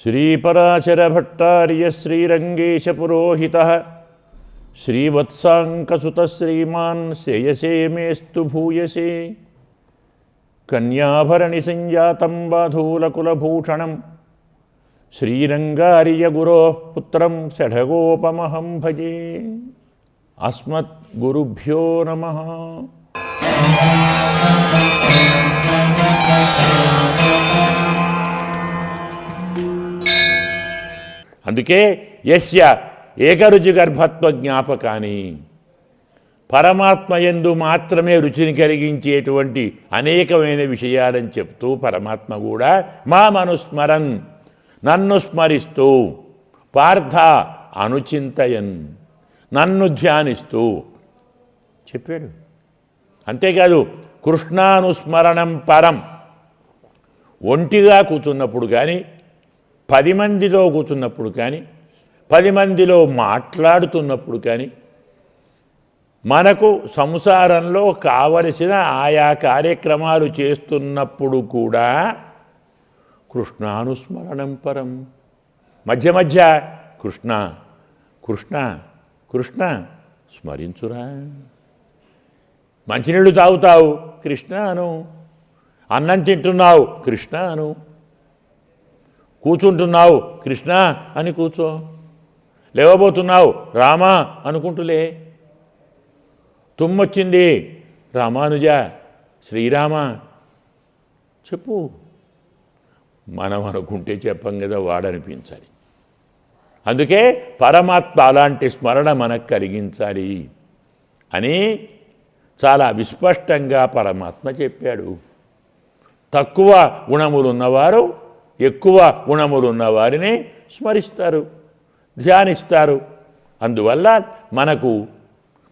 శ్రీపరాశరభట్టార్య శ్రీరంగేశపురోహితః శ్రీవత్సాంకసుతః శ్రీమాన్ శ్రేయసే మేస్తు భూయసే కన్యాభరణి సంజాతం బాధూలకులభూషణం శ్రీరంగార్యగురోః పుత్రం షఢగోపమహం భజే. అస్మద్గురుభ్యో నమః. అందుకే యస్య ఏకరుచి గర్భత్వ జ్ఞాపకాని, పరమాత్మ యందు మాత్రమే రుచిని కలిగించేటువంటి అనేకమైన విషయాలని చెప్తూ పరమాత్మ కూడా మామనుస్మరన్, నన్ను స్మరిస్తూ, పార్థ అనుచింతయన్, నన్ను ధ్యానిస్తూ చెప్పాడు. అంతేకాదు కృష్ణానుస్మరణం పరం, ఒంటిగా కూర్చున్నప్పుడు కానీ, 10 మందిలో కూర్చున్నప్పుడు కానీ, 10 మందిలో మాట్లాడుతున్నప్పుడు కానీ, మనకు సంసారంలో కావలసిన ఆయా కార్యక్రమాలు చేస్తున్నప్పుడు కూడా కృష్ణానుస్మరణం పరం. మధ్య మధ్య కృష్ణ కృష్ణ కృష్ణ స్మరించురా. మంచినీళ్ళు తాగుతావు, కృష్ణ అను. అన్నం తింటున్నావు, కృష్ణ అను. కూర్చుంటున్నావు, కృష్ణ అని కూర్చో. లేవబోతున్నావు, రామా అనుకుంటులే. తుమ్మొచ్చింది, రామానుజ, శ్రీరామ చెప్పు. మనం అనుకుంటే చెప్పం కదా, వాడనిపించాలి. అందుకే పరమాత్మ అలాంటి స్మరణ మనకు కలిగించాలి అని చాలా విస్పష్టంగా పరమాత్మ చెప్పాడు. తక్కువ గుణములున్నవారు ఎక్కువ గుణములున్న వారిని స్మరిస్తారు, ధ్యానిస్తారు. అందువల్ల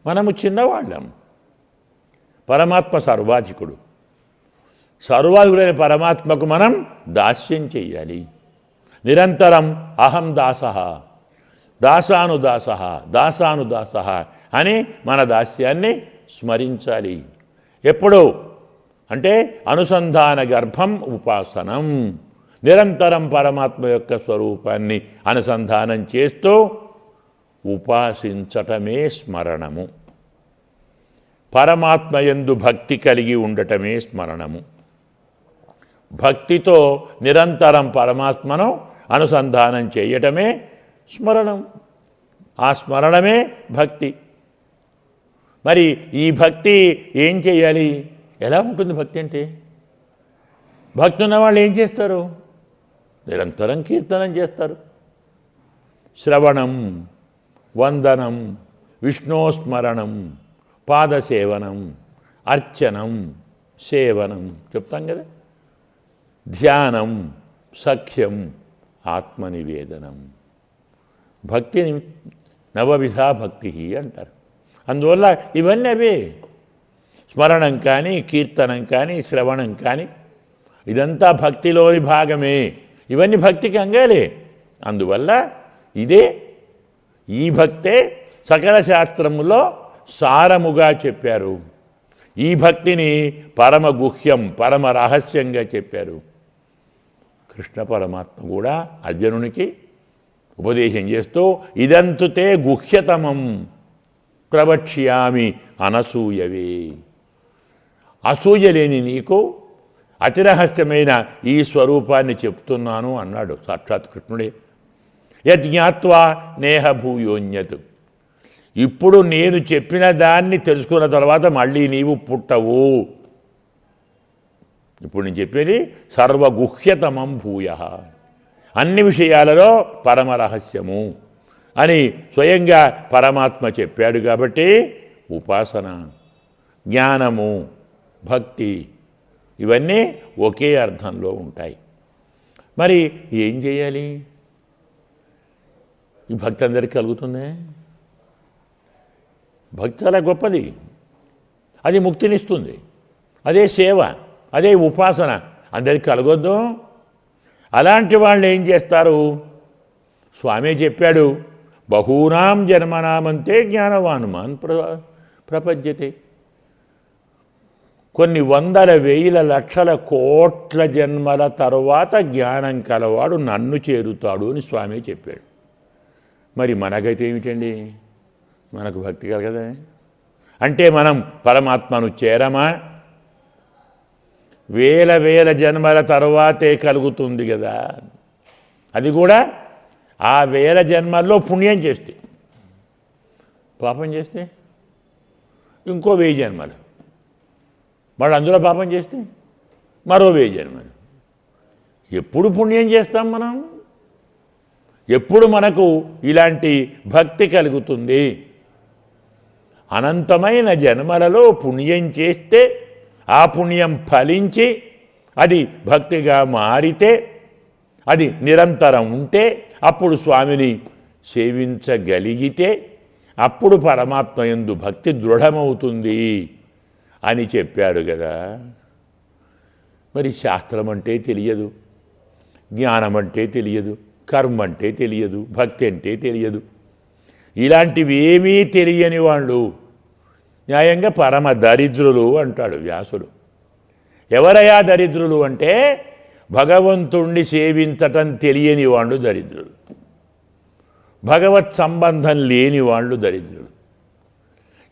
మనము చిన్నవాళ్ళం. పరమాత్మ సర్వాధికుడు. సర్వాధికుడైన పరమాత్మకు మనం దాస్యం చెయ్యాలి. నిరంతరం అహం దాసః, దాసానుదాసః, దాసానుదాసః అని మన దాస్యాన్ని స్మరించాలి. ఎప్పుడు అంటే అనుసంధాన గర్భం ఉపాసనం. నిరంతరం పరమాత్మ యొక్క స్వరూపాన్ని అనుసంధానం చేస్తూ ఉపాసించటమే స్మరణము. పరమాత్మ యందు భక్తి కలిగి ఉండటమే స్మరణము. భక్తితో నిరంతరం పరమాత్మను అనుసంధానం చేయటమే స్మరణం. ఆ స్మరణమే భక్తి. మరి ఈ భక్తి ఏం చేయాలి? ఎలా ఉంటుంది భక్తి అంటే? భక్తి ఉన్న వాళ్ళు ఏం చేస్తారు? నిరంతరం కీర్తనం చేస్తారు. శ్రవణం, వందనం, విష్ణోస్మరణం, పాదసేవనం, అర్చనం, సేవనం చెప్తాం కదా. ధ్యానం, సఖ్యం, ఆత్మనివేదనం. భక్తిని నవవిధా భక్తి అంటారు. అందువల్ల ఇవన్నీ అవే. స్మరణం కానీ, కీర్తనం కానీ, శ్రవణం కానీ ఇదంతా భక్తిలోని భాగమే. ఇవన్నీ భక్తికి అంగాలే. అందువల్ల ఈ భక్తే సకల శాస్త్రములో సారముగా చెప్పారు. ఈ భక్తిని పరమ గుహ్యం, పరమ రహస్యంగా చెప్పారు. కృష్ణ పరమాత్మ కూడా అర్జునునికి ఉపదేశం చేస్తూ ఇదంతుతే గుహ్యతమం ప్రవక్ష్యామి అనసూయవే. అసూయ లేని నీకు అతిరహస్యమైన ఈ స్వరూపాన్ని చెప్తున్నాను అన్నాడు సాక్షాత్ కృష్ణుడే. యజ్ఞాత్వా నేహ భూయోన్యత్. ఇప్పుడు నేను చెప్పిన దాన్ని తెలుసుకున్న తర్వాత మళ్ళీ నీవు పుట్టవు. ఇప్పుడు నేను చెప్పేది సర్వగుహ్యతమం భూయ, అన్ని విషయాలలో పరమరహస్యము అని స్వయంగా పరమాత్మ చెప్పాడు. కాబట్టి ఉపాసన, జ్ఞానము, భక్తి ఇవన్నీ ఒకే అర్థంలో ఉంటాయి. మరి ఏం చేయాలి? ఈ భక్తి అందరికీ కలుగుతుందే. భక్తి చాలా గొప్పది. అది ముక్తినిస్తుంది. అదే సేవ, అదే ఉపాసన. అందరికీ కలగొద్దు. అలాంటి వాళ్ళు ఏం చేస్తారు? స్వామి చెప్పాడు, బహూనాం జన్మనామంతే జ్ఞానవానుమాన్ ప్రపద్యతే. కొన్ని వందల వేల లక్షల కోట్ల జన్మల తరువాత జ్ఞానం కలవాడు నన్ను చేరుతాడు అని స్వామి చెప్పాడు. మరి మనకైతే ఏమిటండి, మనకు భక్తి కలగదా? అంటే మనం పరమాత్మను చేరమా? వేల వేల జన్మల తరువాతే కలుగుతుంది కదా. అది కూడా ఆ వేల జన్మల్లో పుణ్యం చేస్తే. పాపం చేస్తే ఇంకో 1000 జన్మలు, మళ్ళీ అందులో పాపం చేస్తే మరో 1000 జన్మలు. ఎప్పుడు పుణ్యం చేస్తాం మనం? ఎప్పుడు మనకు ఇలాంటి భక్తి కలుగుతుంది? అనంతమైన జన్మలలో పుణ్యం చేస్తే ఆ పుణ్యం ఫలించి అది భక్తిగా మారితే, అది నిరంతరం ఉంటే, అప్పుడు స్వామిని సేవించగలిగితే అప్పుడు పరమాత్మ యందు భక్తి దృఢమవుతుంది అని చెప్పారు కదా. మరి శాస్త్రం అంటే తెలియదు, జ్ఞానం అంటే తెలియదు, కర్మ అంటే తెలియదు, భక్తి అంటే తెలియదు. ఇలాంటివి ఏమీ తెలియని వాళ్ళు న్యాయంగా పరమ దరిద్రులు అంటాడు వ్యాసుడు. ఎవరయ్యా దరిద్రులు అంటే భగవంతుణ్ణి సేవించటం తెలియని వాళ్ళు దరిద్రులు, భగవత్ సంబంధం లేని వాళ్ళు దరిద్రులు.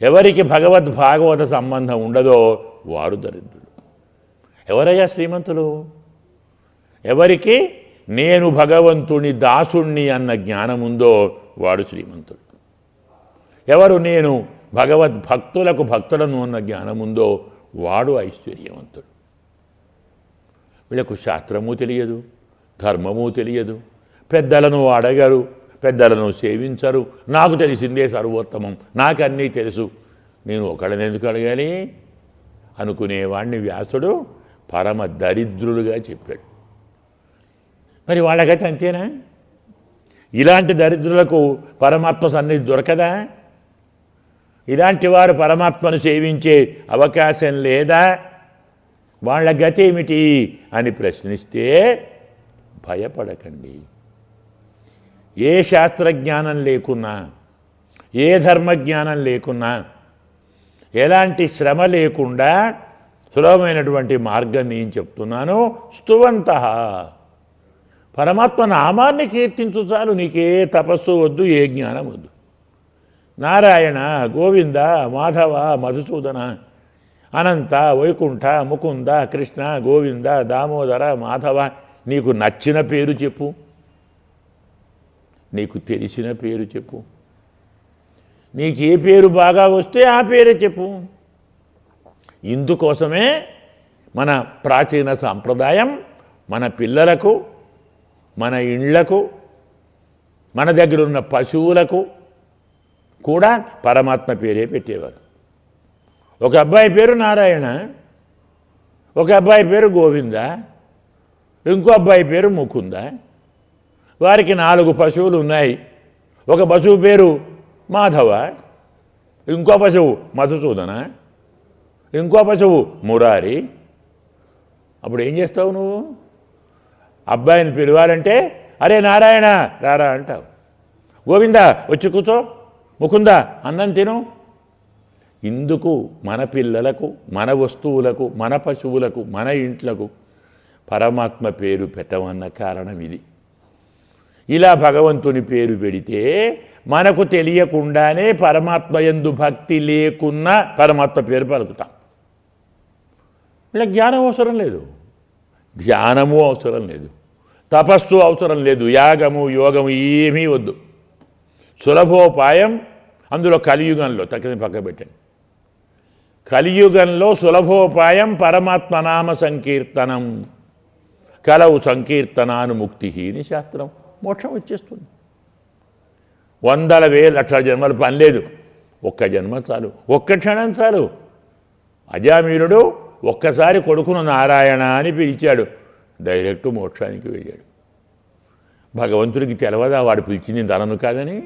ఎవరికి భగవద్ భాగవత సంబంధం ఉండదో వారు దరిద్రులు. ఎవరయ్యా శ్రీమంతులు? ఎవరికి నేను భగవంతుని దాసుణ్ణి అన్న జ్ఞానం ఉందో వాడు శ్రీమంతుడు. ఎవరు నేను భగవద్భక్తులకు భక్తులను అన్న జ్ఞానం ఉందో వాడు ఐశ్వర్యవంతుడు. వీళ్ళకు శాస్త్రము తెలియదు, ధర్మము తెలియదు, పెద్దలను అడగరు, పెద్దలను సేవించరు. నాకు తెలిసిందే సర్వోత్తమం, నాకన్నీ తెలుసు, నేను ఒకళ్ళని ఎందుకు అడగాలి అనుకునేవాడిని వ్యాసుడు పరమ దరిద్రులుగా చెప్పాడు. మరి వాళ్ళకైతే అంతేనా? ఇలాంటి దరిద్రులకు పరమాత్మ సన్నిధి దొరకదా? ఇలాంటి వారు పరమాత్మను సేవించే అవకాశం లేదా? వాళ్ళ గతి ఏమిటి అని ప్రశ్నిస్తే భయపడకండి. ఏ శాస్త్రజ్ఞానం లేకున్నా, ఏ ధర్మజ్ఞానం లేకున్నా, ఎలాంటి శ్రమ లేకుండా సులభమైనటువంటి మార్గం నేను చెప్తున్నాను. స్తువంతః, పరమాత్మ నామాన్ని కీర్తించు చాలు, నీకే తపస్సు వద్దు, ఏ జ్ఞానం వద్దు. నారాయణ, గోవింద, మాధవ, మధుసూదన, అనంత, వైకుంఠ, ముకుంద, కృష్ణ, గోవింద, దామోదర, మాధవ, నీకు నచ్చిన పేరు చెప్పు, నీకు తెలిసిన పేరు చెప్పు, నీకు ఏ పేరు బాగా వస్తే ఆ పేరే చెప్పు. ఇందుకోసమే మన ప్రాచీన సాంప్రదాయం మన పిల్లలకు, మన ఇండ్లకు, మన దగ్గర ఉన్న పశువులకు కూడా పరమాత్మ పేరే పెట్టేవారు. ఒక అబ్బాయి పేరు నారాయణ, ఒక అబ్బాయి పేరు గోవింద, ఇంకో అబ్బాయి పేరు ముకుంద. వారికి 4 పశువులు ఉన్నాయి. ఒక పశువు పేరు మాధవ, ఇంకో పశువు మధుసూదన, ఇంకో పశువు మురారి. అప్పుడు ఏం చేస్తావు నువ్వు? అబ్బాయిని పిలవాలంటే అరే నారాయణ రారా అంటావు, గోవింద వచ్చి కూర్చో, ముకుంద అన్నం తిను. ఇందుకు మన పిల్లలకు, మన వస్తువులకు, మన పశువులకు, మన ఇంట్లకు పరమాత్మ పేరు పెట్టమన్న కారణం ఇది. ఇలా భగవంతుని పేరు పెడితే మనకు తెలియకుండానే పరమాత్మ యందు భక్తి లేకున్నా పరమాత్మ పేరు పలుకుతాం. ఇలా జ్ఞానం అవసరం లేదు, ధ్యానము అవసరం లేదు, తపస్సు అవసరం లేదు, యాగము యోగము ఏమీ వద్దు. సులభోపాయం అందులో కలియుగంలో తక్కిన పక్క పెట్టండి. కలియుగంలో సులభోపాయం పరమాత్మ నామ సంకీర్తనం, కలవు సంకీర్తనాను ముక్తి అని శాస్త్రం. మోక్షం వచ్చేస్తుంది. వందల వేల లక్షల జన్మలు పని లేదు, ఒక్క జన్మ చాలు, ఒక్క క్షణం చాలు. అజామీరుడు ఒక్కసారి కొడుకును నారాయణ అని పిలిచాడు, డైరెక్ట్ మోక్షానికి వెళ్ళాడు. భగవంతుడికి తెలవదా వాడు పిలిచింది తనను కాదని?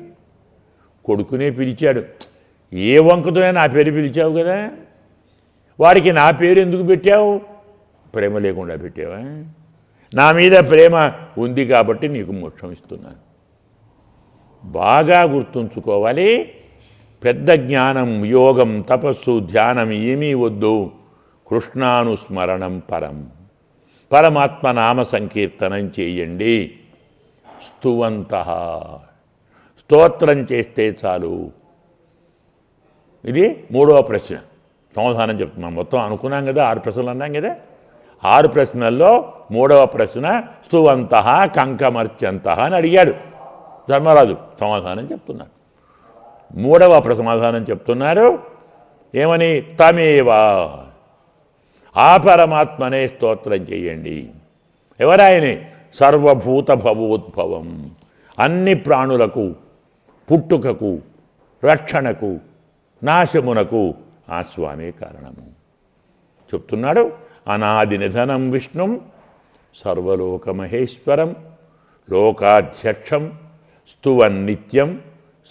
కొడుకునే పిలిచాడు. ఏ వంకుతోనే నా పేరు పిలిచావు కదా, వాడికి నా పేరు ఎందుకు పెట్టావు? ప్రేమ లేకుండా పెట్టావా? నా మీద ప్రేమ ఉంది కాబట్టి నీకు మోక్షం ఇస్తున్నాను. బాగా గుర్తుంచుకోవాలి. పెద్ద జ్ఞానం, యోగం, తపస్సు, ధ్యానం ఏమీ వద్దు. కృష్ణానుస్మరణం పరం, పరమాత్మ నామ సంకీర్తనం చేయండి. స్తువంతః, స్తోత్రం చేస్తే చాలు. ఇది మూడవ ప్రశ్న. సమాధానం చెప్తున్నాం. మొత్తం అనుకున్నాం కదా, 6 ప్రశ్నలు అన్నాం కదా. 6 ప్రశ్నల్లో మూడవ ప్రశ్న స్తువంతః కంకమర్చంతః అని అడిగాడు ధర్మరాజు. సమాధానం చెప్తున్నాడు. మూడవ సమాధానం చెప్తున్నారు. ఏమని? తమేవా, ఆ పరమాత్మనే స్తోత్రం చేయండి. ఎవరాయనే? సర్వభూత భవోద్భవం, అన్ని ప్రాణులకు పుట్టుకకు రక్షణకు నాశమునకు ఆ స్వామి కారణము. చెప్తున్నాడు. అనాది నిధనం విష్ణుం సర్వలోకమహేశ్వరం లోకాధ్యక్షం స్తువన్నిత్యం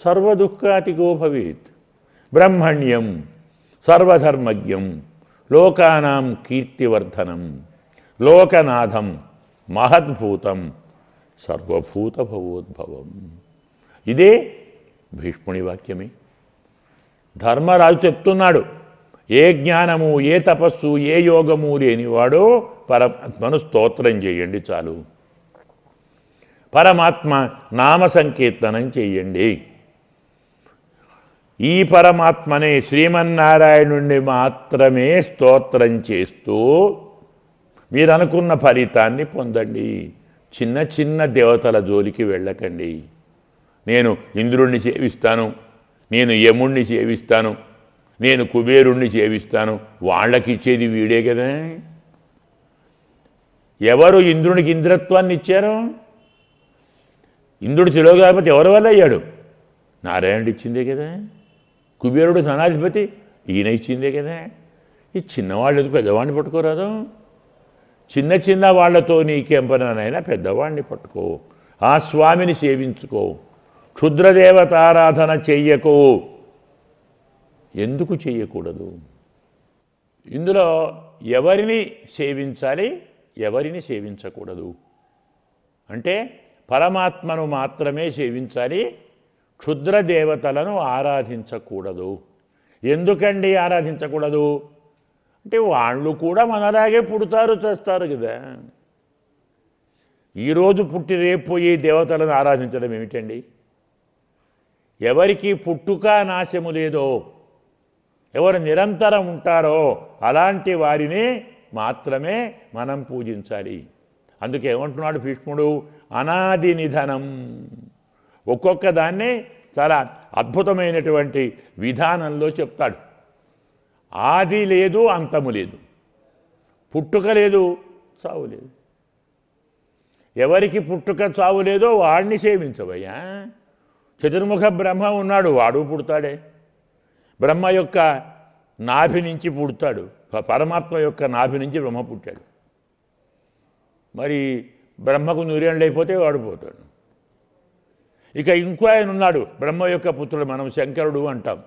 సర్వదుఃఖాతిగో భవేత్. బ్రహ్మణ్యం సర్వధర్మజ్ఞం లోకానాం కీర్తివర్ధనం లోకనాథం మహద్భూతం సర్వభూత భవోద్భవం. ఇదే భీష్ముని వాక్యమే. ధర్మరాజు చెప్తున్నాడు. ఏ జ్ఞానము, ఏ తపస్సు, ఏ యోగము లేనివాడు పరమాత్మను స్తోత్రం చేయండి చాలు. పరమాత్మ నామ సంకీర్తనం చేయండి. ఈ పరమాత్మనే శ్రీమన్నారాయణుణ్ణి మాత్రమే స్తోత్రం చేస్తూ మీరు అనుకున్న ఫలితాన్ని పొందండి. చిన్న చిన్న దేవతల జోలికి వెళ్ళకండి. నేను ఇంద్రుణ్ణి సేవిస్తాను, నేను యముణ్ణి సేవిస్తాను, నేను కుబేరుణ్ణి సేవిస్తాను, వాళ్ళకి ఇచ్చేది వీడే కదా. ఎవరు ఇంద్రునికి ఇంద్రత్వాన్ని ఇచ్చారు? ఇంద్రుడు తిలోకాధిపతి ఎవరి వల్ల అయ్యాడు? నారాయణుడు ఇచ్చిందే కదా. కుబేరుడు సనాధిపతి ఈయన ఇచ్చిందే కదా. ఈ చిన్నవాళ్ళు ఎందుకు పెద్దవాడిని పట్టుకోరాదు? చిన్న చిన్న వాళ్లతో నీకేం పనైనా పెద్దవాడిని పట్టుకో, ఆ స్వామిని సేవించుకో, క్షుద్రదేవతారాధన చెయ్యకు. ఎందుకు చెయ్యకూడదు? ఇందులో ఎవరిని సేవించాలి, ఎవరిని సేవించకూడదు అంటే పరమాత్మను మాత్రమే సేవించాలి, క్షుద్రదేవతలను ఆరాధించకూడదు. ఎందుకండి ఆరాధించకూడదు అంటే వాళ్ళు కూడా మనలాగే పుడతారు చేస్తారు కదా. ఈరోజు పుట్టి రేపు పోయి దేవతలను ఆరాధించడం ఏమిటండి? ఎవరికి పుట్టుక నాశము లేదో, ఎవరు నిరంతరం ఉంటారో అలాంటి వారిని మాత్రమే మనం పూజించాలి. అందుకే ఏమంటున్నాడు భీష్ముడు? అనాది నిధనం. ఒక్కొక్క దాన్ని చాలా అద్భుతమైనటువంటి విధానంలో చెప్తాడు. ఆది లేదు, అంతము లేదు, పుట్టుక లేదు, చావు లేదు. ఎవరికి పుట్టుక చావు లేదో వాడిని సేవించవయ్యా. చతుర్ముఖ బ్రహ్మ ఉన్నాడు, వాడు పుడతాడే. బ్రహ్మ యొక్క నాభి నుంచి పుడతాడు, పరమాత్మ యొక్క నాభి నుంచి బ్రహ్మ పుట్టాడు. మరి బ్రహ్మకు 100 ఏళ్ళు అయిపోతే వాడు పోతాడు. ఇక ఇంకో ఆయన ఉన్నాడు, బ్రహ్మ యొక్క పుత్రుడు, మనం శంకరుడు అంటాం.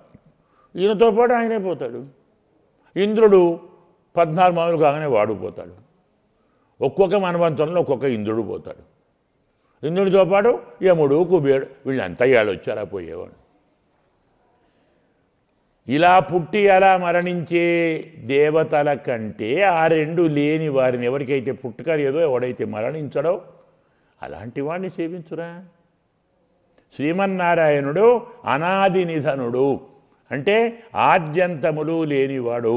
ఈయనతో పాటు ఆయనే పోతాడు. ఇంద్రుడు 14 మామూలు కాగానే వాడు పోతాడు. ఒక్కొక్క మన్వంతరంలో ఒక్కొక్క ఇంద్రుడు పోతాడు. ఇంద్రుడితో పాటు యముడు, కుబేరుడు, వీళ్ళంతా ఏళ్ళు వచ్చారా పోయేవాడు. ఇలా పుట్టి అలా మరణించే దేవతల కంటే ఆ రెండు లేని వారిని, ఎవరికైతే పుట్టుక లేదో, ఎవడైతే మరణించడో అలాంటి వాడిని సేవించురా. శ్రీమన్నారాయణుడు అనాది నిధనుడు అంటే ఆద్యంతములు లేనివాడు,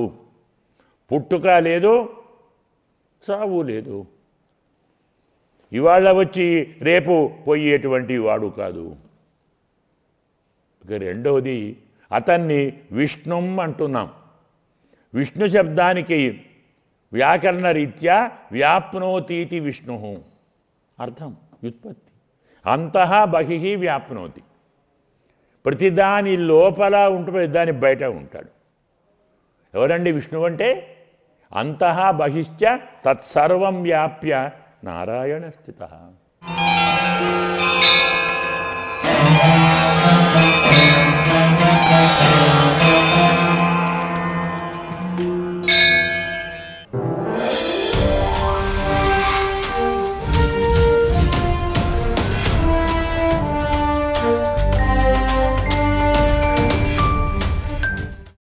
పుట్టుక లేదు, చావు లేదు. ఇవాళ వచ్చి రేపు పోయేటువంటి వాడు కాదు. ఇక రెండవది, అతన్ని విష్ణుం అంటున్నాం. విష్ణు శబ్దానికి వ్యాకరణ రీత్యా వ్యాప్నోతీతి విష్ణు అర్థం, వ్యుత్పత్తి. అంతః బహిః వ్యాప్నోతి. ప్రతిదాని లోపల ఉంటూ ప్రతిదాని బయట ఉంటాడు. ఎవరండి విష్ణువు అంటే? అంతః బహిశ్చ తత్సర్వం వ్యాప్య నారాయణ స్థితః.